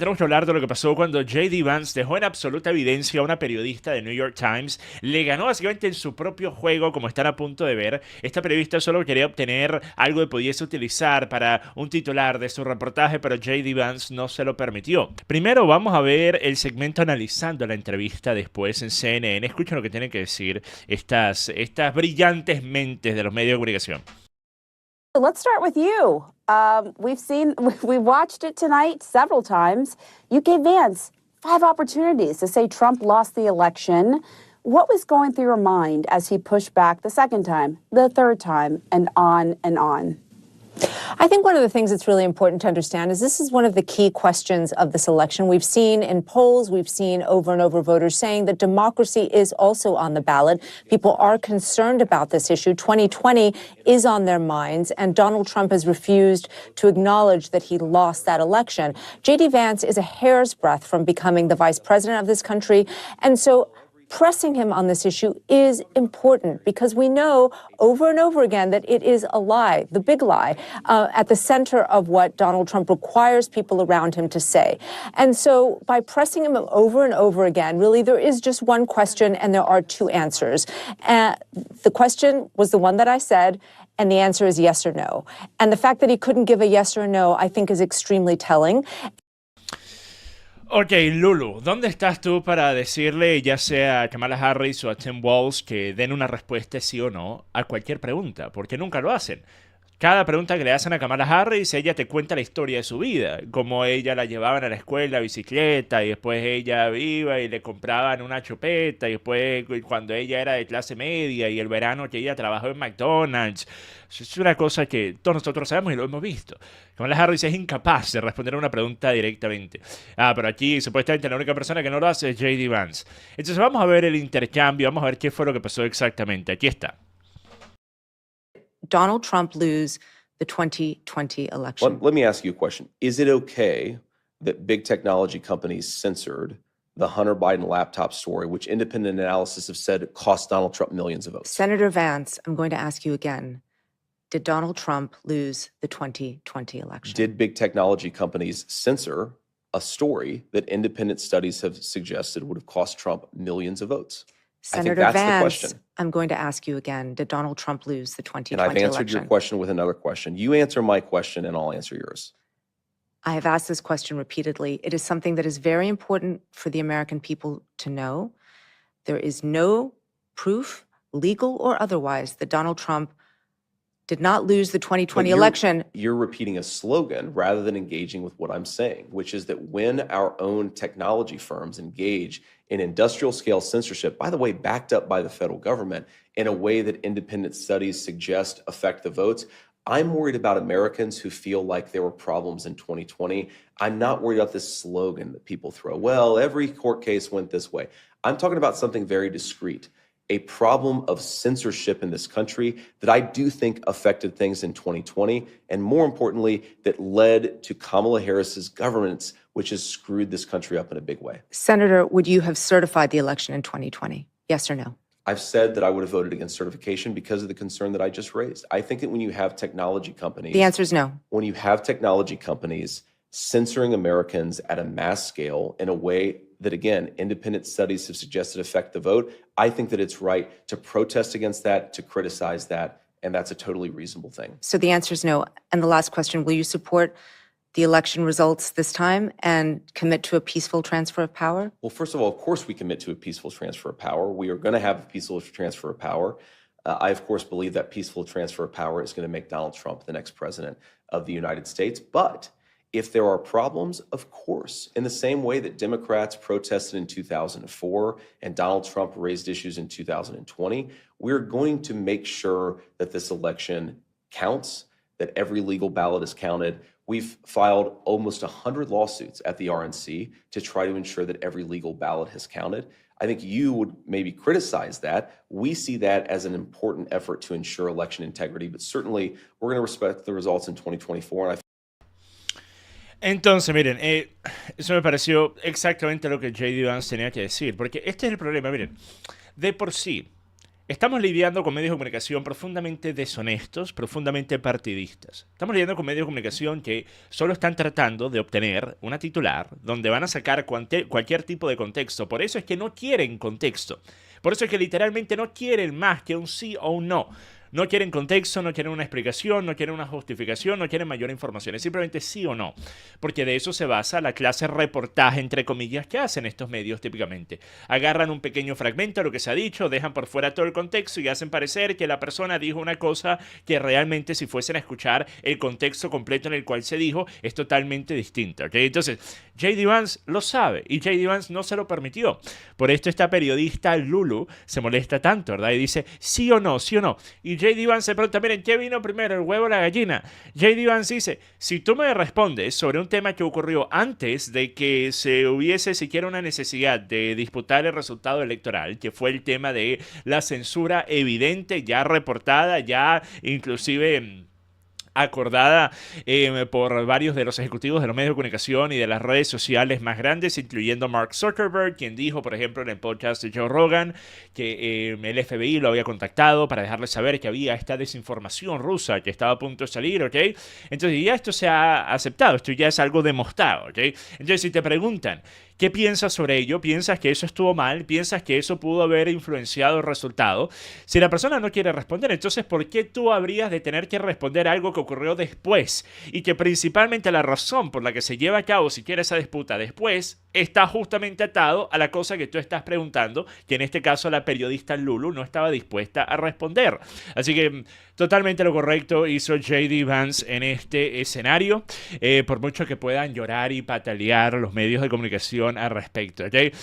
Tenemos que hablar de lo que pasó cuando JD Vance dejó en absoluta evidencia a una periodista de New York Times. Le ganó básicamente en su propio juego, como están a punto de ver. Esta periodista solo quería obtener algo que pudiese utilizar para un titular de su reportaje, pero JD Vance no se lo permitió. Primero vamos a ver el segmento analizando la entrevista después en CNN. Escuchen lo que tienen que decir estas brillantes mentes de los medios de comunicación. Let's start with you. We've watched it tonight several times. You gave Vance 5 opportunities to say Trump lost the election. What was going through your mind as he pushed back the second time, the third time, and on and on? I think one of the things that's really important to understand is this is one of the key questions of this election. We've seen in polls, we've seen over and over voters saying that democracy is also on the ballot. People are concerned about this issue. 2020 is on their minds, and Donald Trump has refused to acknowledge that he lost that election. JD Vance is a hair's breadth from becoming the vice president of this country, and so pressing him on this issue is important because we know over and over again that it is a lie, the big lie, at the center of what Donald Trump requires people around him to say. And so by pressing him over and over again, really there is just one question and there are 2 answers. The question was the one that I said, and the answer is yes or no. And the fact that he couldn't give a yes or no, I think, is extremely telling. Ok, Lulu, ¿dónde estás tú para decirle ya sea a Kamala Harris o a Tim Walz que den una respuesta sí o no a cualquier pregunta? Porque nunca lo hacen. Cada pregunta que le hacen a Kamala Harris, ella te cuenta la historia de su vida, cómo ella la llevaban a la escuela a bicicleta y después ella iba y le compraban una chupeta y después cuando ella era de clase media y el verano que ella trabajó en McDonald's. Es una cosa que todos nosotros sabemos y lo hemos visto. Kamala Harris es incapaz de responder a una pregunta directamente. Pero aquí supuestamente la única persona que no lo hace es JD Vance. Entonces vamos a ver el intercambio, vamos a ver qué fue lo que pasó exactamente. Aquí está. Donald Trump lose the 2020 election. Let me ask you a question. Is it okay that big technology companies censored the Hunter Biden laptop story, which independent analysis have said cost Donald Trump millions of votes? Senator Vance, I'm going to ask you again. Did Donald Trump lose the 2020 election? Did big technology companies censor a story that independent studies have suggested would have cost Trump millions of votes? Senator Vance, I'm going to ask you again. Did Donald Trump lose the 2020 election? And I've answered your question with another question. You answer my question and I'll answer yours. I have asked this question repeatedly. It is something that is very important for the American people to know. There is no proof, legal or otherwise, that Donald Trump did not lose the 2020 election. You're repeating a slogan rather than engaging with what I'm saying, which is that when our own technology firms engage in industrial scale censorship, by the way, backed up by the federal government, in a way that independent studies suggest affect the votes, I'm worried about Americans who feel like there were problems in 2020. I'm not worried about this slogan that people throw. Well, every court case went this way. I'm talking about something very discrete. A problem of censorship in this country that I do think affected things in 2020, and more importantly, that led to Kamala Harris's governance, which has screwed this country up in a big way. Senator, would you have certified the election in 2020? Yes or no? I've said that I would have voted against certification because of the concern that I just raised. I think that when you have technology companies— The answer is no. When you have technology companies censoring Americans at a mass scale in a way that, again, independent studies have suggested affect the vote, I think that it's right to protest against that, to criticize that, and that's a totally reasonable thing. So the answer is no. And the last question, will you support the election results this time and commit to a peaceful transfer of power? Well, first of all, of course we commit to a peaceful transfer of power. We are going to have a peaceful transfer of power. I, of course, believe that peaceful transfer of power is going to make Donald Trump the next president of the United States. But if there are problems, of course, in the same way that Democrats protested in 2004 and Donald Trump raised issues in 2020, we're going to make sure that this election counts, that every legal ballot is counted. We've filed almost 100 lawsuits at the RNC to try to ensure that every legal ballot has counted. I think you would maybe criticize that. We see that as an important effort to ensure election integrity, but certainly we're going to respect the results in 2024. And Entonces, miren, eso me pareció exactamente lo que JD Vance tenía que decir, porque este es el problema, miren, de por sí, estamos lidiando con medios de comunicación profundamente deshonestos, profundamente partidistas. Estamos lidiando con medios de comunicación que solo están tratando de obtener una titular donde van a sacar cualquier tipo de contexto. Por eso es que no quieren contexto. Por eso es que literalmente no quieren más que un sí o un no. No quieren contexto, no quieren una explicación, no quieren una justificación, no quieren mayor información. Es simplemente sí o no. Porque de eso se basa la clase reportaje, entre comillas, que hacen estos medios típicamente. Agarran un pequeño fragmento de lo que se ha dicho, dejan por fuera todo el contexto y hacen parecer que la persona dijo una cosa que realmente, si fuesen a escuchar el contexto completo en el cual se dijo, es totalmente distinta. ¿Okay? Entonces, JD Vance lo sabe y JD Vance no se lo permitió. Por esto esta periodista Lulu se molesta tanto, ¿verdad? Y dice, sí o no, sí o no. Y JD Vance se pregunta, miren, ¿qué vino primero, el huevo o la gallina? JD Vance dice, si tú me respondes sobre un tema que ocurrió antes de que se hubiese siquiera una necesidad de disputar el resultado electoral, que fue el tema de la censura evidente, ya reportada, ya inclusive acordada por varios de los ejecutivos de los medios de comunicación y de las redes sociales más grandes, incluyendo Mark Zuckerberg, quien dijo, por ejemplo, en el podcast de Joe Rogan, que el FBI lo había contactado para dejarle saber que había esta desinformación rusa que estaba a punto de salir, ¿ok? Entonces ya esto se ha aceptado, esto ya es algo demostrado, ¿ok? Entonces si te preguntan, ¿qué piensas sobre ello? ¿Piensas que eso estuvo mal? ¿Piensas que eso pudo haber influenciado el resultado? Si la persona no quiere responder, entonces ¿por qué tú habrías de tener que responder algo que ocurrió después? Y que principalmente la razón por la que se lleva a cabo siquiera esa disputa después está justamente atado a la cosa que tú estás preguntando, que en este caso la periodista Lulu no estaba dispuesta a responder. Así que totalmente lo correcto hizo JD Vance en este escenario, por mucho que puedan llorar y patalear los medios de comunicación al respecto, ¿ok?